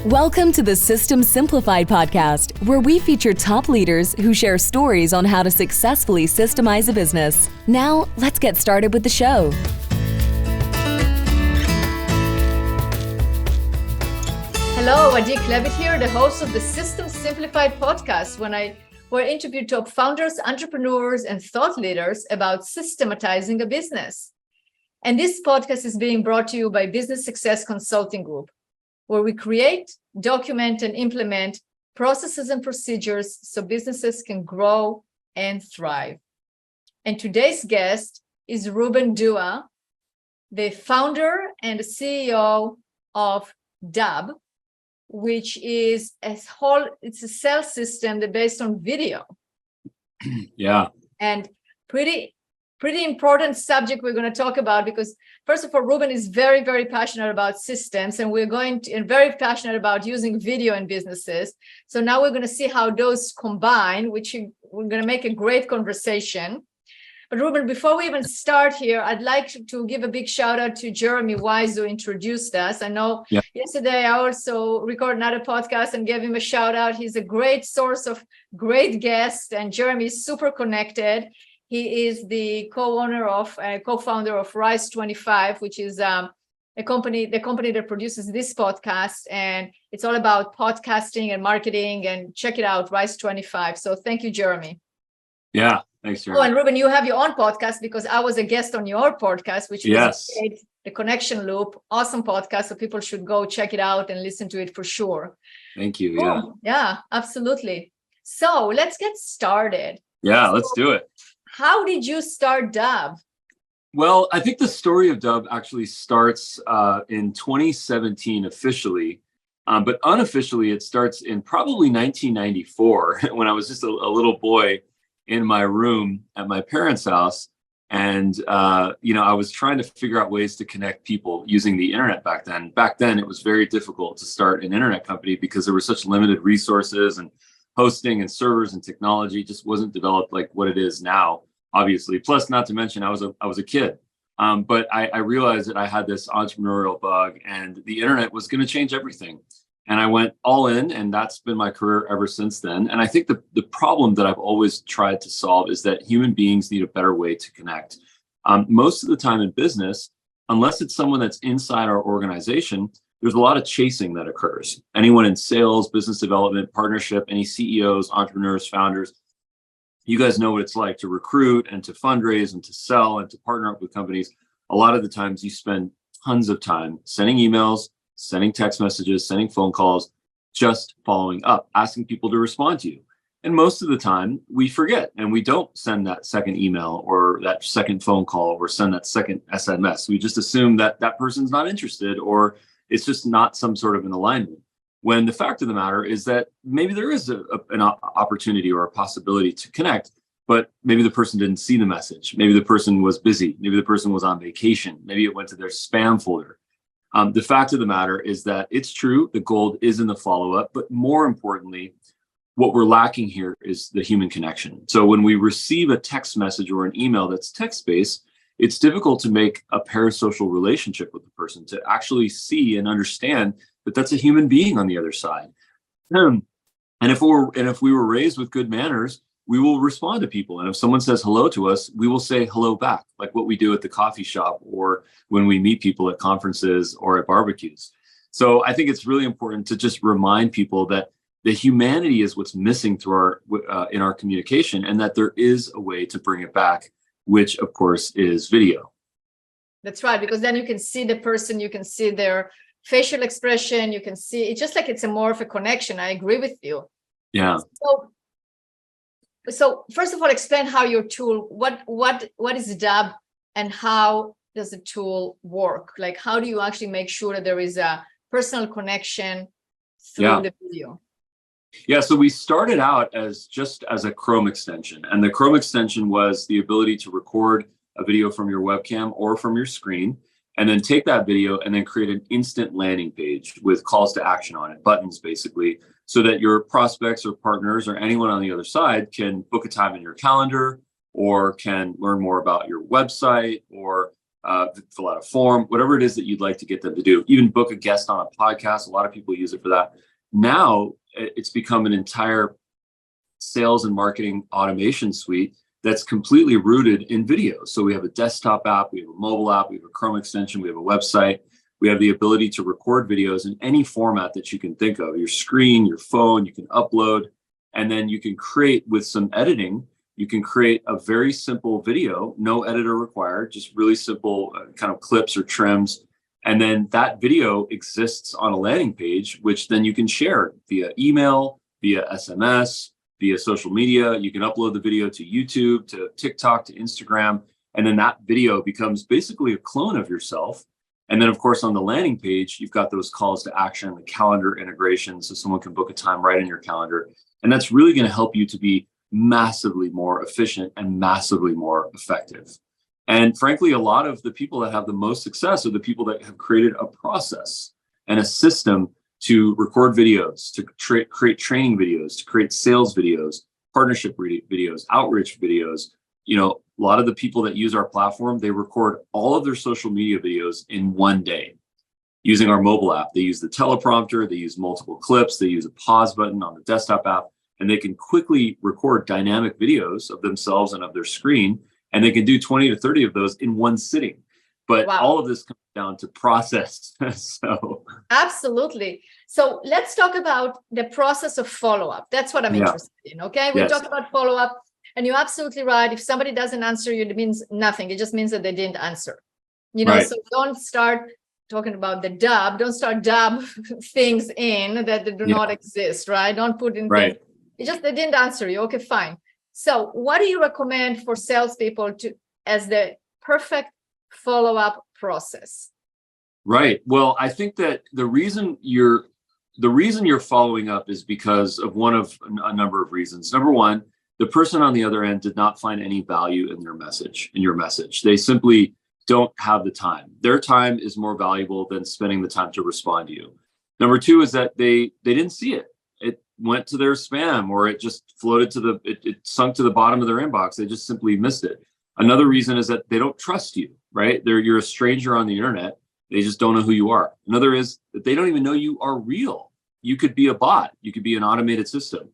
Welcome to the System Simplified podcast, where we feature top leaders who share stories on how to successfully systemize a business. Now, let's get started with the show. Hello, Adi Klevit here, the host of the System Simplified podcast, where I interview top founders, entrepreneurs, and thought leaders about systematizing a business. And this podcast is being brought to you by Business Success Consulting Group, where we create, document, and implement processes and procedures so businesses can grow and thrive. And today's guest is Ruben Dua, the founder and CEO of Dubb, which is it's a sales system that based on video. Yeah. And pretty important subject we're going to talk about, because first of all, Ruben is very, very passionate about systems, and very passionate about using video in businesses. So now we're going to see how those combine, we're going to make a great conversation. But Ruben, before we even start here, I'd like to give a big shout out to Jeremy Wise, who introduced us. I know Yesterday I also recorded another podcast and gave him a shout out. He's a great source of great guests, and Jeremy is super connected. He is the co-founder of Rise25, which is the company that produces this podcast, and it's all about podcasting and marketing. And check it out, Rise25. So thank you, Jeremy. Yeah, thanks, Jeremy. Oh, and Ruben, you have your own podcast, because I was a guest on your podcast, which was the Connection Loop. Awesome podcast, so people should go check it out and listen to it for sure. Thank you. Cool. Yeah, absolutely. So let's get started. Yeah, let's do it. How did you start Dubb? Well, I think the story of Dubb actually starts in 2017 officially, but unofficially it starts in probably 1994 when I was just a little boy in my room at my parents' house. And, I was trying to figure out ways to connect people using the internet back then. Back then, it was very difficult to start an internet company because there were such limited resources, and hosting and servers and technology just wasn't developed like what it is now, obviously. Plus, not to mention, I was a kid. But I realized that I had this entrepreneurial bug, and the internet was going to change everything. And I went all in, and that's been my career ever since then. And I think the problem that I've always tried to solve is that human beings need a better way to connect. Most of the time in business, unless it's someone that's inside our organization, there's a lot of chasing that occurs. Anyone in sales, business development, partnership, any CEOs, entrepreneurs, founders, you guys know what it's like to recruit and to fundraise and to sell and to partner up with companies. A lot of the times you spend tons of time sending emails, sending text messages, sending phone calls, just following up, asking people to respond to you. And most of the time we forget, and we don't send that second email or that second phone call or send that second SMS. We just assume that that person's not interested, or it's just not some sort of an alignment. When the fact of the matter is that maybe there is an opportunity or a possibility to connect, but maybe the person didn't see the message. Maybe the person was busy. Maybe the person was on vacation. Maybe it went to their spam folder. The fact of the matter is that it's true, the gold is in the follow-up, but more importantly, what we're lacking here is the human connection. So when we receive a text message or an email that's text-based, it's difficult to make a parasocial relationship with the person, to actually see and understand that that's a human being on the other side. And if we were raised with good manners, we will respond to people. And if someone says hello to us, we will say hello back, like what we do at the coffee shop or when we meet people at conferences or at barbecues. So I think it's really important to just remind people that the humanity is what's missing through in our communication, and that there is a way to bring it back, which of course is video. That's right, because then you can see the person, you can see their facial expression, you can see it's just like it's a more of a connection. I agree with you. Yeah. So first of all, explain how your tool, what is Dubb and how does the tool work? Like, how do you actually make sure that there is a personal connection through the video? Yeah, so we started out as a Chrome extension, and the Chrome extension was the ability to record a video from your webcam or from your screen, and then take that video and then create an instant landing page with calls to action on it, buttons basically, so that your prospects or partners or anyone on the other side can book a time in your calendar, or can learn more about your website, or fill out a form, whatever it is that you'd like to get them to do. Even book a guest on a podcast. A lot of people use it for that. Now it's become an entire sales and marketing automation suite that's completely rooted in video. So we have a desktop app, we have a mobile app, we have a Chrome extension, we have a website. We have the ability to record videos in any format that you can think of, your screen, your phone, you can upload, and then you can create with some editing, you can create a very simple video, no editor required, just really simple kind of clips or trims. And then that video exists on a landing page, which then you can share via email, via SMS, via social media. You can upload the video to YouTube, to TikTok, to Instagram, and then that video becomes basically a clone of yourself. And then, of course, on the landing page, you've got those calls to action, the calendar integration, so someone can book a time right in your calendar. And that's really going to help you to be massively more efficient and massively more effective. And frankly, a lot of the people that have the most success are the people that have created a process and a system to record videos, to create training videos, to create sales videos, partnership videos, outreach videos. You know, a lot of the people that use our platform, they record all of their social media videos in one day using our mobile app. They use the teleprompter, they use multiple clips, they use a pause button on the desktop app, and they can quickly record dynamic videos of themselves and of their screen. And they can do 20 to 30 of those in one sitting. But Wow. all of this comes down to process. So Absolutely. So let's talk about the process of follow-up. That's what I'm interested in. Okay. We Yes. talk about follow-up, and you're absolutely right. If somebody doesn't answer you, it means nothing. It just means that they didn't answer. You know, Right. so don't start talking about the Dubb. Don't start Dubb things in that do not exist, right? Don't put in Right. things. It just they didn't answer you. Okay, fine. So what do you recommend for salespeople to as the perfect follow-up process? Right. Well, I think that the reason you're following up is because of one of a number of reasons. Number one, the person on the other end did not find any value in your message. They simply don't have the time. Their time is more valuable than spending the time to respond to you. Number two is that they didn't see it. It went to their spam, or it just floated to it sunk to the bottom of their inbox. They just simply missed it. Another reason is that they don't trust you, right? You're a stranger on the internet. They just don't know who you are. Another is that they don't even know you are real. You could be a bot. You could be an automated system.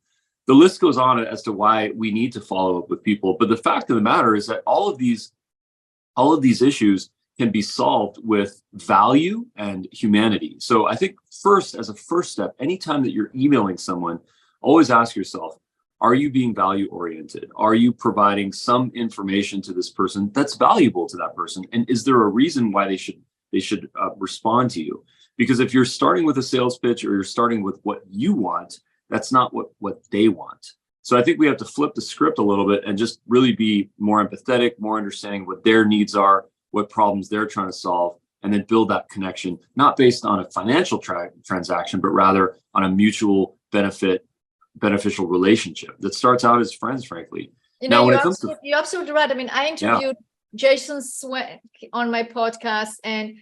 The list goes on as to why we need to follow up with people. But the fact of the matter is that all of these issues can be solved with value and humanity. So I think first, as a first step, anytime that you're emailing someone, always ask yourself, are you being value oriented? Are you providing some information to this person that's valuable to that person? And is there a reason why they should respond to you? Because if you're starting with a sales pitch, or you're starting with what you want, that's not what they want. So I think we have to flip the script a little bit and just really be more empathetic, more understanding what their needs are, what problems they're trying to solve, and then build that connection, not based on a financial transaction, but rather on a mutual beneficial relationship that starts out as friends, frankly. You know, Now, when you're absolutely right. I mean, I interviewed Jason Sweat on my podcast and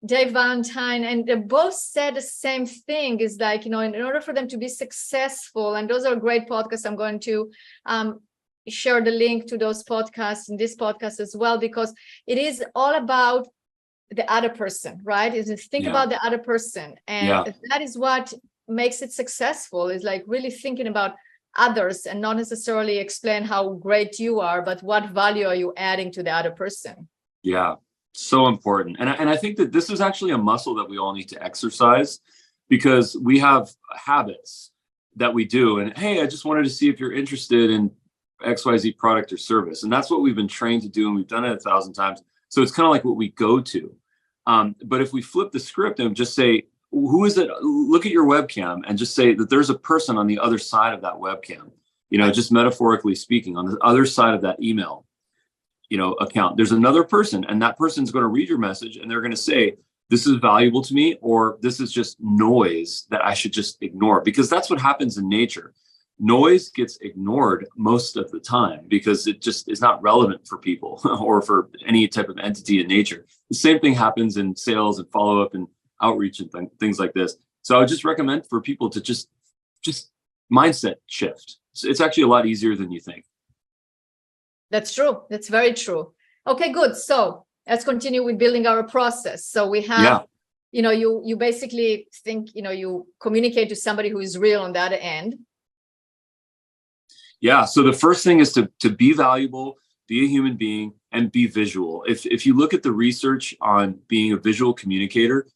Dave Valentine, and they both said the same thing. Is like, you know, in order for them to be successful, and those are great podcasts. I'm going to share the link to those podcasts in this podcast as well, because it is all about the other person, right? Is think about the other person, and that is what makes it successful. Is like really thinking about others and not necessarily explain how great you are, but what value are you adding to the other person? Yeah, so important. And I think that this is actually a muscle that we all need to exercise, because we have habits that we do. And hey, I just wanted to see if you're interested in XYZ product or service. And that's what we've been trained to do. And we've done it 1,000 times. So it's kind of like what we go to. But if we flip the script and just say, who is it? Look at your webcam and just say that there's a person on the other side of that webcam, you know, just metaphorically speaking, on the other side of that email, you know, account. There's another person, and that person's going to read your message and they're going to say, this is valuable to me, or this is just noise that I should just ignore, because that's what happens in nature. Noise gets ignored most of the time because it just is not relevant for people or for any type of entity in nature. The same thing happens in sales and follow-up and outreach and things like this. So I would just recommend for people to just mindset shift. It's actually a lot easier than you think. That's true. That's very true. Okay, good. So let's continue with building our process. So we have, you basically think, you communicate to somebody who is real on that end. Yeah. So the first thing is to be valuable, be a human being, and be visual. If you look at the research on being a visual communicator,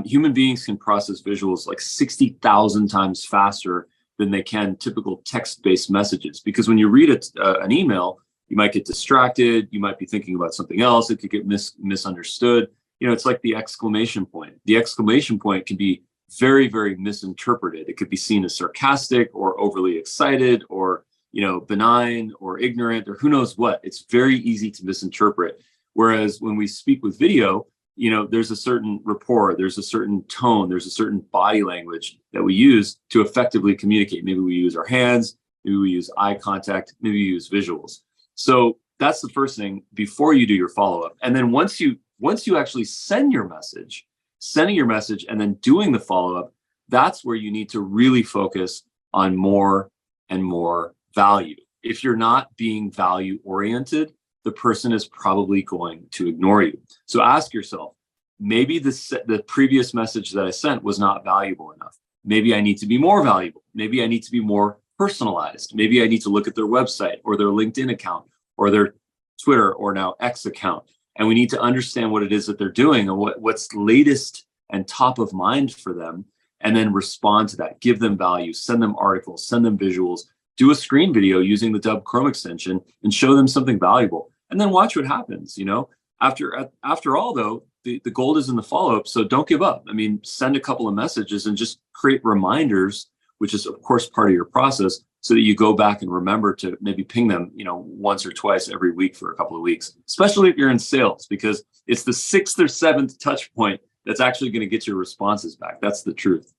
human beings can process visuals like 60,000 times faster than they can typical text-based messages. Because when you read an email, you might get distracted. You might be thinking about something else. It could get misunderstood. It's like the exclamation point. The exclamation point can be very, very misinterpreted. It could be seen as sarcastic or overly excited or benign or ignorant or who knows what. It's very easy to misinterpret. Whereas when we speak with video, there's a certain rapport, there's a certain tone, there's a certain body language that we use to effectively communicate. Maybe we use our hands, maybe we use eye contact, maybe we use visuals. So that's the first thing before you do your follow-up. And then once you actually sending your message and then doing the follow-up, that's where you need to really focus on more and more value. If you're not being value oriented, the person is probably going to ignore you. So ask yourself, maybe the previous message that I sent was not valuable enough. Maybe I need to be more valuable. Maybe I need to be more personalized. Maybe I need to look at their website or their LinkedIn account or their Twitter or now X account. And we need to understand what it is that they're doing and what's latest and top of mind for them, and then respond to that. Give them value, send them articles, send them visuals, do a screen video using the Dubb Chrome extension and show them something valuable. And then watch what happens. After all, though, the gold is in the follow-up. So don't give up. I mean, send a couple of messages and just create reminders, which is, of course, part of your process, so that you go back and remember to maybe ping them, once or twice every week for a couple of weeks, especially if you're in sales, because it's the 6th or 7th touch point that's actually going to get your responses back. That's the truth.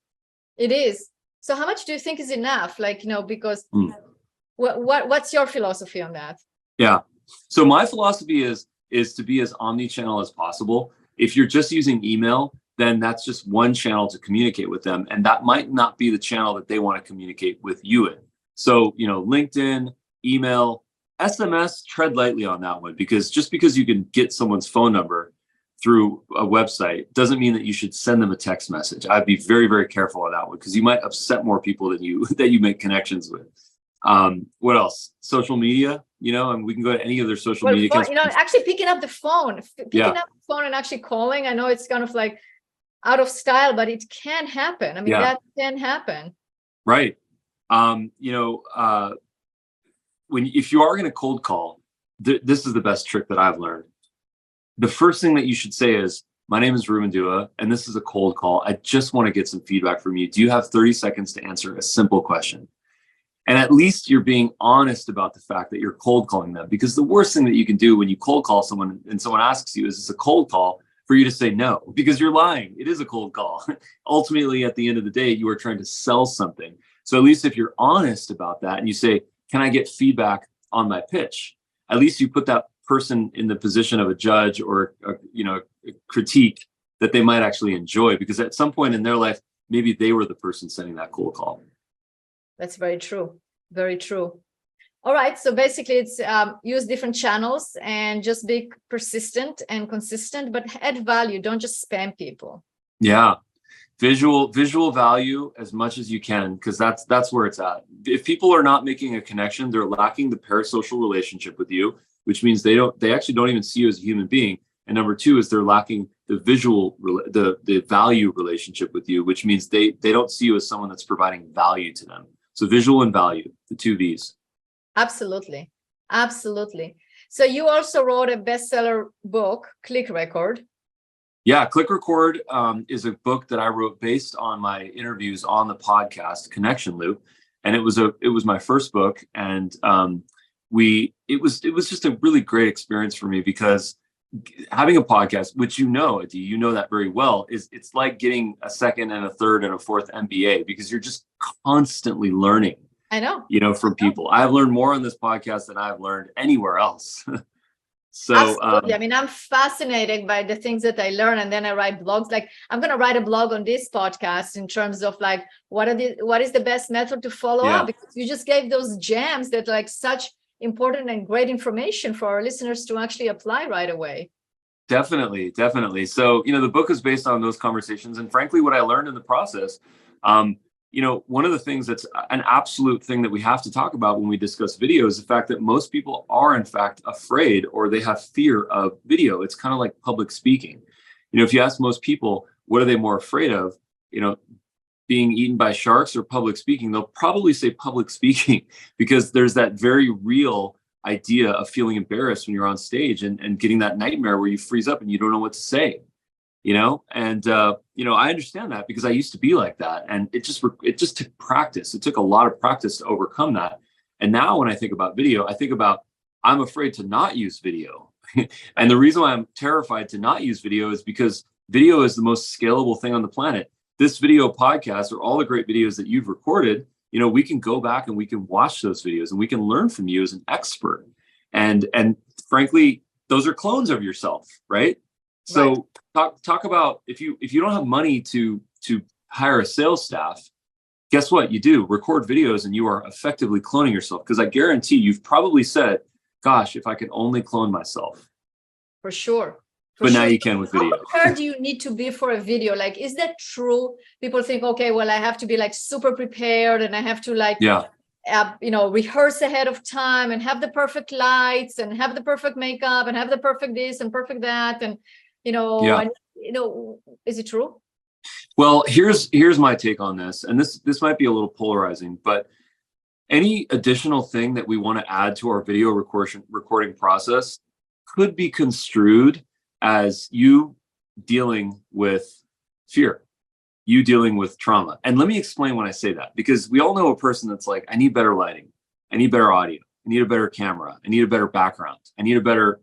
It is. So how much do you think is enough? Because what's your philosophy on that? Yeah. So my philosophy is to be as omni-channel as possible. If you're just using email, then that's just one channel to communicate with them. And that might not be the channel that they want to communicate with you in. So, LinkedIn, email, SMS, tread lightly on that one, because just because you can get someone's phone number through a website doesn't mean that you should send them a text message. I'd be very, very careful on that one, because you might upset more people than you make connections with. What else? Social media, and we can go to any of their social media accounts. Actually picking up the phone, and actually calling. I know it's kind of like out of style, but it can happen. I mean, that can happen. Right. If you are going to cold call, this is the best trick that I've learned. The first thing that you should say is, my name is Ruben Dua, and this is a cold call. I just want to get some feedback from you. Do you have 30 seconds to answer a simple question? And at least you're being honest about the fact that you're cold calling them, because the worst thing that you can do when you cold call someone and someone asks you, is this a cold call, for you to say no, because you're lying. It is a cold call. Ultimately, at the end of the day, you are trying to sell something. So at least if you're honest about that and you say, can I get feedback on my pitch? At least you put that person in the position of a judge or a critique that they might actually enjoy, because at some point in their life, maybe they were the person sending that cold call. That's very true. Very true. All right. So basically it's use different channels and just be persistent and consistent, but add value. Don't just spam people. Yeah. Visual value as much as you can, because that's where it's at. If people are not making a connection, they're lacking the parasocial relationship with you, which means they actually don't even see you as a human being. And number two is they're lacking the value relationship with you, which means they don't see you as someone that's providing value to them. So visual and value, the two V's. Absolutely. Absolutely. So you also wrote a bestseller book, Click Record. Yeah, Click Record is a book that I wrote based on my interviews on the podcast Connection Loop, and it was my first book, and it was just a really great experience for me, because having a podcast, which Adi, you know that very well, it's like getting a second and a third and a fourth MBA, because you're just constantly learning. I know. From people. I've learned more on this podcast than I've learned anywhere else. So absolutely. I mean, I'm fascinated by the things that I learn, and then I write blogs. Like, I'm going to write a blog on this podcast in terms of like what is the best method to follow up, because you just gave those gems that like such important and great information for our listeners to actually apply right away. Definitely, definitely. So, the book is based on those conversations. And frankly, what I learned in the process, one of the things that's an absolute thing that we have to talk about when we discuss video is the fact that most people are, in fact, afraid or they have fear of video. It's kind of like public speaking. If you ask most people, what are they more afraid of? Being eaten by sharks or public speaking, they'll probably say public speaking because there's that very real idea of feeling embarrassed when you're on stage and getting that nightmare where you freeze up and you don't know what to say, and I understand that because I used to be like that, and it just took practice. It took a lot of practice to overcome that. And now when I think about video, I think about I'm afraid to not use video. And the reason why I'm terrified to not use video is because video is the most scalable thing on the planet. This video podcast or all the great videos that you've recorded, we can go back and we can watch those videos and we can learn from you as an expert. And frankly, those are clones of yourself, right? So talk about if you don't have money to hire a sales staff, guess what you do? Record videos and you are effectively cloning yourself. Because I guarantee you've probably said, gosh, if I could only clone myself. For sure. But now you can with video. How prepared do you need to be for a video? Like, is that true? People think, okay, well, I have to be like super prepared and I have to rehearse ahead of time and have the perfect lights and have the perfect makeup and have the perfect this and perfect that. And, is it true? Well, here's my take on this. And this might be a little polarizing, but any additional thing that we want to add to our video recording process could be construed as you dealing with fear, you dealing with trauma. And let me explain when I say that, because we all know a person that's like, I need better lighting, I need better audio, I need a better camera, I need a better background, I need better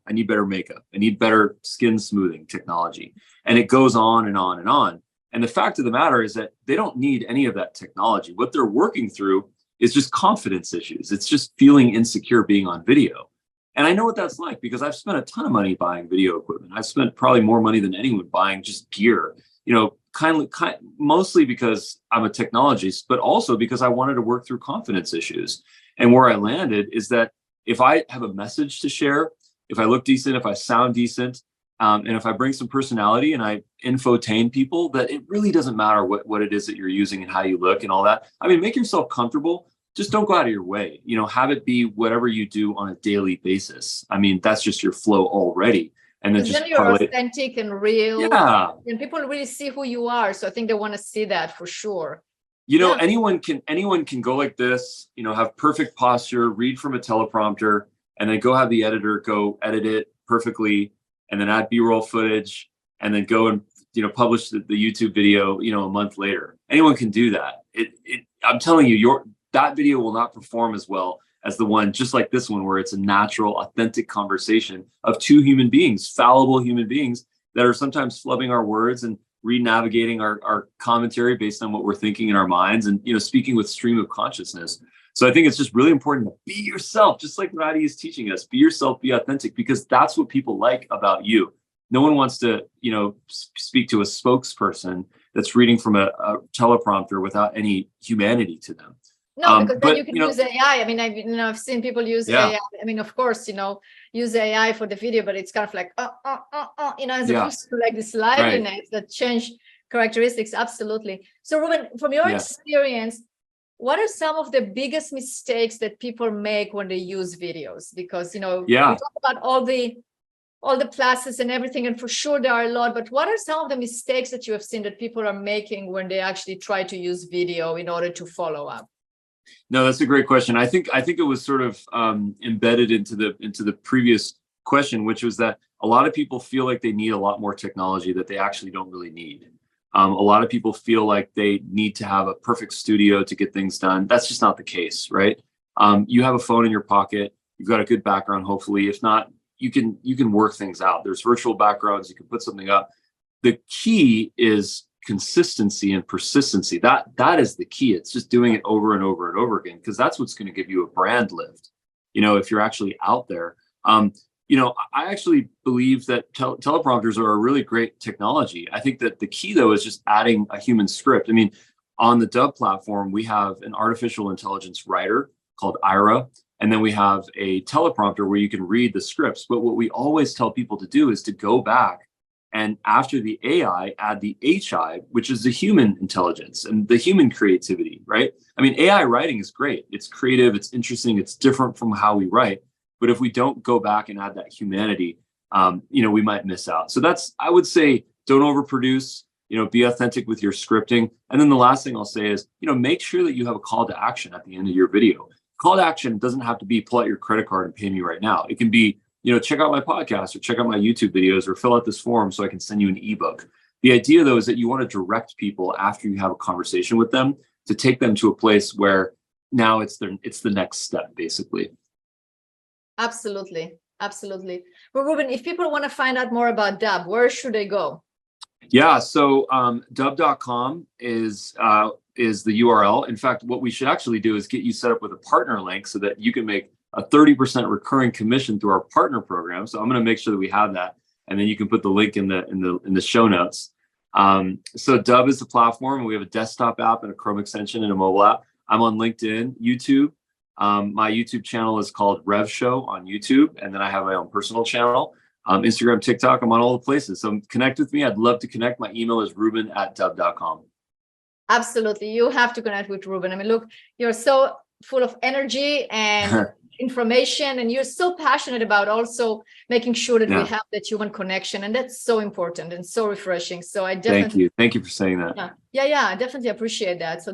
makeup, I need better skin smoothing technology. And it goes on and on and on. And the fact of the matter is that they don't need any of that technology. What they're working through is just confidence issues. It's just feeling insecure being on video. And I know what that's like because I've spent a ton of money buying video equipment. I've spent probably more money than anyone buying just gear, mostly because I'm a technologist, but also because I wanted to work through confidence issues. And where I landed is that if I have a message to share, if I look decent, if I sound decent, and if I bring some personality and I infotain people, that it really doesn't matter what it is that you're using and how you look and all that. I mean, make yourself comfortable. Just don't go out of your way, have it be whatever you do on a daily basis. I mean, that's just your flow already. And then you're authentic and real. Yeah. And people really see who you are. So I think they want to see that for sure. Anyone can go like this, have perfect posture, read from a teleprompter, and then go have the editor go edit it perfectly, and then add B-roll footage, and then go and publish the YouTube video, a month later. Anyone can do that. I'm telling you, that video will not perform as well as the one just like this one, where it's a natural, authentic conversation of two human beings, fallible human beings that are sometimes flubbing our words and re-navigating our commentary based on what we're thinking in our minds and, speaking with stream of consciousness. So I think it's just really important to be yourself, just like Radi is teaching us. Be yourself, be authentic, because that's what people like about you. No one wants to, speak to a spokesperson that's reading from a teleprompter without any humanity to them. No, because then you can use AI. I mean, I've seen people use AI. I mean, of course, use AI for the video, but it's kind of like, as opposed to like this liveliness that change characteristics. Absolutely. So, Ruben, from your experience, what are some of the biggest mistakes that people make when they use videos? Because, we talk about all the pluses and everything, and for sure there are a lot, but what are some of the mistakes that you have seen that people are making when they actually try to use video in order to follow up? No, that's a great question. I think it was sort of embedded into the previous question, which was that a lot of people feel like they need a lot more technology that they actually don't really need. A lot of people feel like they need to have a perfect studio to get things done. That's just not the case, right? You have a phone in your pocket. You've got a good background, hopefully. If not, you can work things out. There's virtual backgrounds. You can put something up. The key is consistency and persistency. That is the key. It's just doing it over and over and over again, because that's what's going to give you a brand lift. If you're actually out there. I actually believe that teleprompters are a really great technology. I think that the key, though, is just adding a human script. I mean, on the Dubb platform, we have an artificial intelligence writer called Ira. And then we have a teleprompter where you can read the scripts. But what we always tell people to do is to go back and after the AI, add the HI, which is the human intelligence and the human creativity, right? I mean, AI writing is great. It's creative, it's interesting, it's different from how we write. But if we don't go back and add that humanity, we might miss out. So I would say, don't overproduce, be authentic with your scripting. And then the last thing I'll say is, make sure that you have a call to action at the end of your video. Call to action doesn't have to be pull out your credit card and pay me right now. It can be, check out my podcast or check out my YouTube videos or fill out this form so I can send you an ebook. The idea, though, is that you want to direct people after you have a conversation with them to take them to a place where now it's the next step, basically. Absolutely. Absolutely. Well, Ruben, if people want to find out more about Dubb, where should they go? Yeah, so dubb.com is the URL. In fact, what we should actually do is get you set up with a partner link so that you can make a 30% recurring commission through our partner program. So I'm going to make sure that we have that, and then you can put the link in the show notes. So Dubb is the platform. We have a desktop app and a Chrome extension and a mobile app. I'm on LinkedIn, YouTube. My YouTube channel is called Rev Show on YouTube, and then I have my own personal channel, Instagram, TikTok. I'm on all the places. So connect with me. I'd love to connect. My email is ruben@dubb.com. Absolutely. You have to connect with Ruben. I mean, look, you're so full of energy and information, and you're so passionate about also making sure that we have that human connection. And that's so important and so refreshing. So I definitely Thank you for saying that. Yeah, I definitely appreciate that. So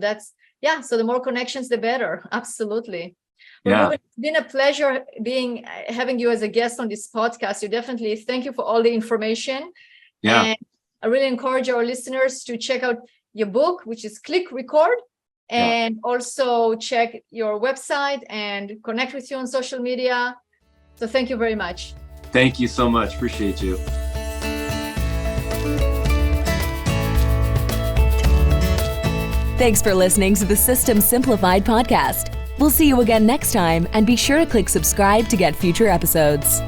so the more connections, the better. Absolutely. Well, Yeah. Ruben, it's been a pleasure having you as a guest on this podcast. Thank you for all the information. Yeah. And I really encourage our listeners to check out your book, which is Click Record, and also check your website and connect with you on social media. So thank you very much. Thank you so much. Appreciate you. Thanks for listening to the System Simplified podcast. We'll see you again next time, and be sure to click subscribe to get future episodes.